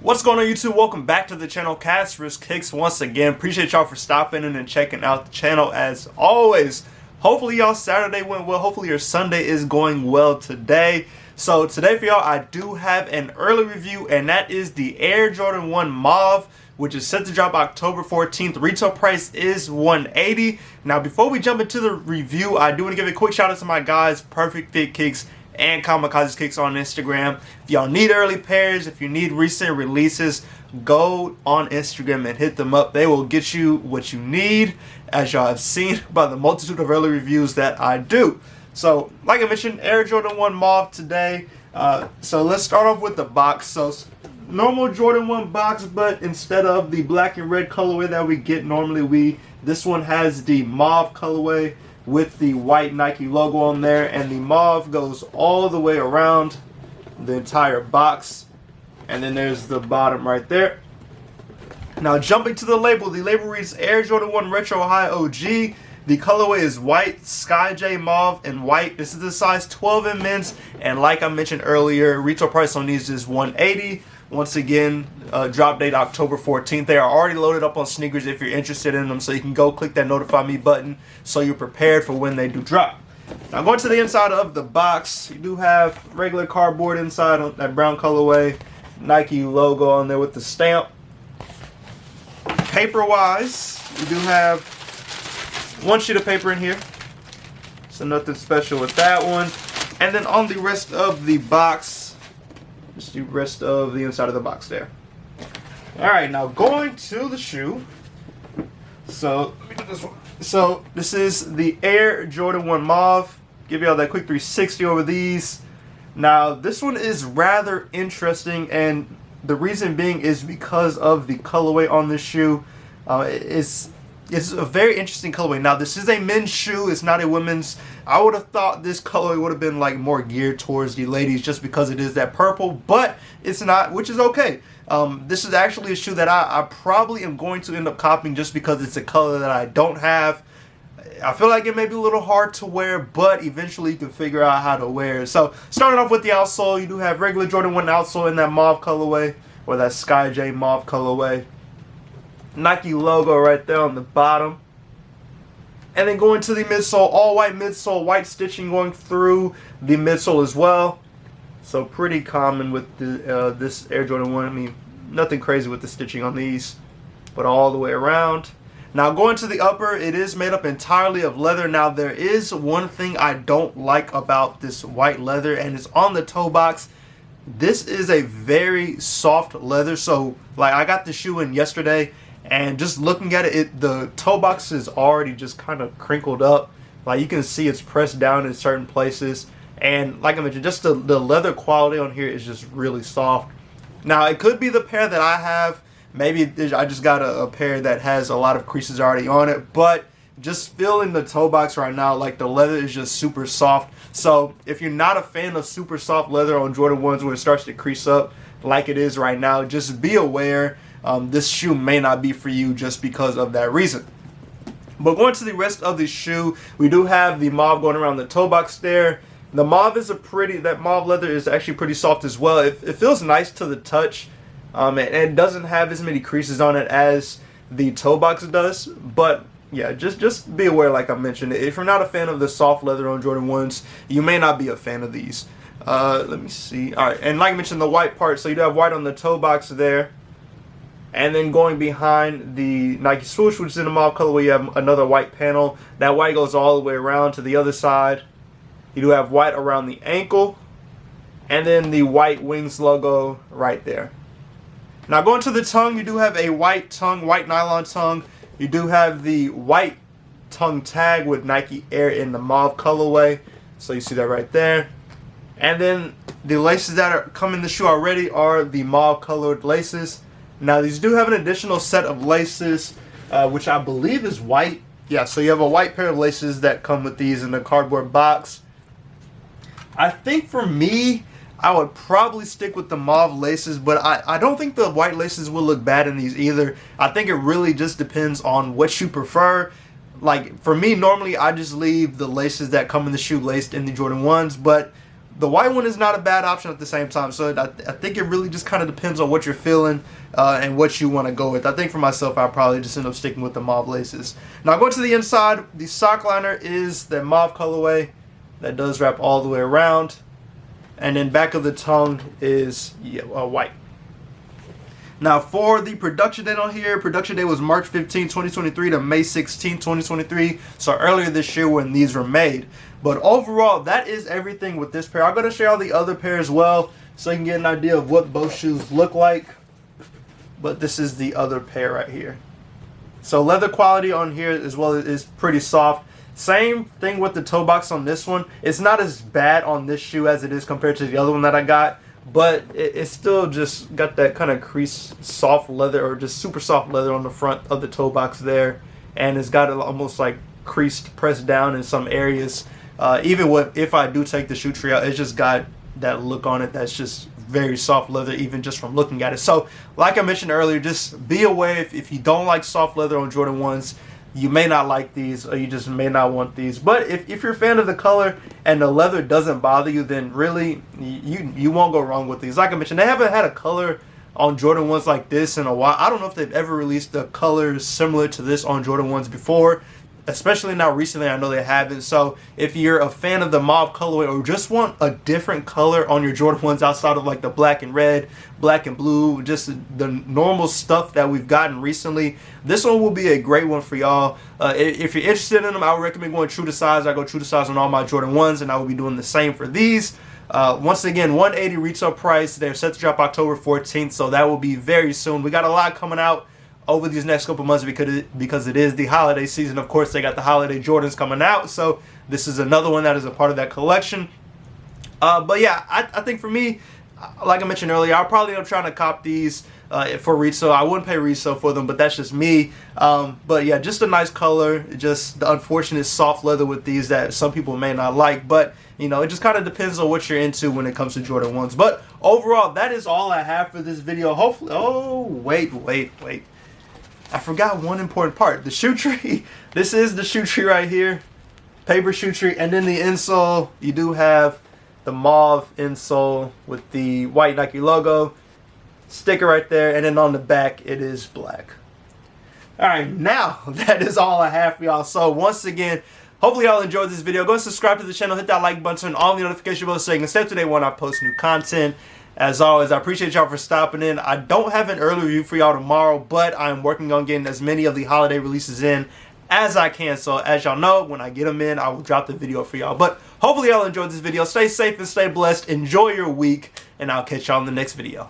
What's going on, YouTube? Welcome back to the channel, Cast vs Kicks. Once again, appreciate y'all for stopping in and checking out the channel as always. Hopefully y'all Saturday went well. Hopefully your Sunday is going well today. So today for y'all, I do have an early review, and that is the Air Jordan 1 Mauve, which is set to drop October 14th. Retail price is $180. Now, before we jump into the review, I do want to give a quick shout out to my guys, Perfect Fit Kicks and Kamikaze Kicks on Instagram. If y'all need early pairs, if you need recent releases, go on Instagram and hit them up. They will get you what you need, as y'all have seen by the multitude of early reviews that I do. So, like I mentioned, Air Jordan 1 Mauve today. So let's start off with the box. So, normal Jordan 1 box, but instead of the black and red colorway that we get normally, this one has the mauve colorway with the white Nike logo on there, and the mauve goes all the way around the entire box, and then there's the bottom right there. Now, jumping to the label reads Air Jordan 1 Retro High OG. The colorway is white, Sky J mauve, and white. This is the size 12 in men's, and like I mentioned earlier, retail price on these is $180. Once again, drop date October 14th. They are already loaded up on sneakers if you're interested in them, so you can go click that notify me button so you're prepared for when they do drop. Now, going to the inside of the box, you do have regular cardboard inside on that brown colorway, Nike logo on there with the stamp. Paper wise, you do have one sheet of paper in here, so nothing special with that one. And then on the rest of the box, just the rest of the inside of the box there. Alright, now going to the shoe. So, let me do this one. So, this is the Air Jordan 1 Mauve. Give y'all that quick 360 over these. Now, this one is rather interesting, and the reason being is because of the colorway on this shoe. It's a very interesting colorway. Now, this is a men's shoe. It's not a women's. I would have thought this colorway would have been like more geared towards the ladies just because it is that purple, but it's not, which is okay. This is actually a shoe that I probably am going to end up copying just because it's a color that I don't have. I feel like it may be a little hard to wear, but eventually you can figure out how to wear it. So, starting off with the outsole, you do have regular Jordan 1 outsole in that mauve colorway, or that Sky J mauve colorway. Nike logo right there on the bottom. And then going to the midsole, all white midsole, white stitching going through the midsole as well. So pretty common with the this Air Jordan 1. I mean, nothing crazy with the stitching on these, but all the way around. Now, going to the upper, it is made up entirely of leather. Now, there is one thing I don't like about this white leather, and it's on the toe box. This is a very soft leather. So, like, I got the shoe in yesterday, and just looking at it, the toe box is already just kind of crinkled up. Like, you can see it's pressed down in certain places. And like I mentioned, just the leather quality on here is just really soft. Now, it could be the pair that I have. Maybe I just got a pair that has a lot of creases already on it. But just feeling the toe box right now, like the leather is just super soft. So if you're not a fan of super soft leather on Jordan 1s when it starts to crease up like it is right now, just be aware. This shoe may not be for you just because of that reason. But going to the rest of the shoe, we do have the mauve going around the toe box there. The mauve is that mauve leather is actually pretty soft as well. It feels nice to the touch, and it doesn't have as many creases on it as the toe box does. But yeah, just be aware, like I mentioned, if you're not a fan of the soft leather on Jordan 1s, you may not be a fan of these. Let me see. All right, and like I mentioned, the white part, so you do have white on the toe box there. And then going behind the Nike swoosh, which is in the mauve colorway, you have another white panel. That white goes all the way around to the other side. You do have white around the ankle. And then the white wings logo right there. Now, going to the tongue, you do have a white tongue, white nylon tongue. You do have the white tongue tag with Nike Air in the mauve colorway. So you see that right there. And then the laces that come in the shoe already are the mauve colored laces. Now, these do have an additional set of laces, which I believe is white. Yeah, so you have a white pair of laces that come with these in the cardboard box. I think for me, I would probably stick with the mauve laces, but I don't think the white laces will look bad in these either. I think it really just depends on what you prefer. Like, for me, normally I just leave the laces that come in the shoe laced in the Jordan 1s, but the white one is not a bad option at the same time. So I think it really just kind of depends on what you're feeling and what you want to go with. I think for myself, I'll probably just end up sticking with the mauve laces. Now going to the inside, the sock liner is that mauve colorway that does wrap all the way around. And then back of the tongue is white. Now for the production date on here, production date was March 15, 2023 to May 16, 2023. So earlier this year when these were made. But overall, that is everything with this pair. I'm going to share all the other pair as well so you can get an idea of what both shoes look like. But this is the other pair right here. So leather quality on here as well is pretty soft. Same thing with the toe box on this one. It's not as bad on this shoe as it is compared to the other one that I got. But it's still just got that kind of creased soft leather, or just super soft leather on the front of the toe box there. And it's got it almost like creased, pressed down in some areas. Even if I do take the shoe tree out, it's just got that look on it that's just very soft leather, even just from looking at it. So like I mentioned earlier, just be aware if you don't like soft leather on Jordan 1s, you may not like these, or you just may not want these. But if you're a fan of the color and the leather doesn't bother you, then really you won't go wrong with these. Like I mentioned, they haven't had a color on Jordan 1s like this in a while. I don't know if they've ever released a color similar to this on Jordan 1s before, especially now recently. I know they haven't. So if you're a fan of the mauve colorway, or just want a different color on your Jordan 1s outside of like the black and red, black and blue, just the normal stuff that we've gotten recently, this one will be a great one for y'all. If you're interested in them, I would recommend going true to size. I go true to size on all my Jordan 1s, and I will be doing the same for these. Once again, $180 retail price. They're set to drop October 14th, so that will be very soon. We got a lot coming out over these next couple months because it is the holiday season. Of course, they got the holiday Jordans coming out, so this is another one that is a part of that collection. But yeah, I think for me, like I mentioned earlier, I'll probably end up trying to cop these for resale. I wouldn't pay resale for them, but that's just me. But yeah, just a nice color. Just the unfortunate soft leather with these that some people may not like. But you know, it just kind of depends on what you're into when it comes to Jordan 1s. But overall, that is all I have for this video. Hopefully, oh wait. I forgot one important part. The shoe tree. This is the shoe tree right here. Paper shoe tree. And then the insole, you do have the mauve insole with the white Nike logo. Sticker right there. And then on the back, it is black. Alright, now that is all I have for y'all. So once again, hopefully y'all enjoyed this video. Go and subscribe to the channel. Hit that like button. Turn on the notification bell so you can stay up to date when I post new content. As always, I appreciate y'all for stopping in. I don't have an early review for y'all tomorrow, but I'm working on getting as many of the holiday releases in as I can. So as y'all know, when I get them in, I will drop the video for y'all. But hopefully y'all enjoyed this video. Stay safe and stay blessed. Enjoy your week, and I'll catch y'all in the next video.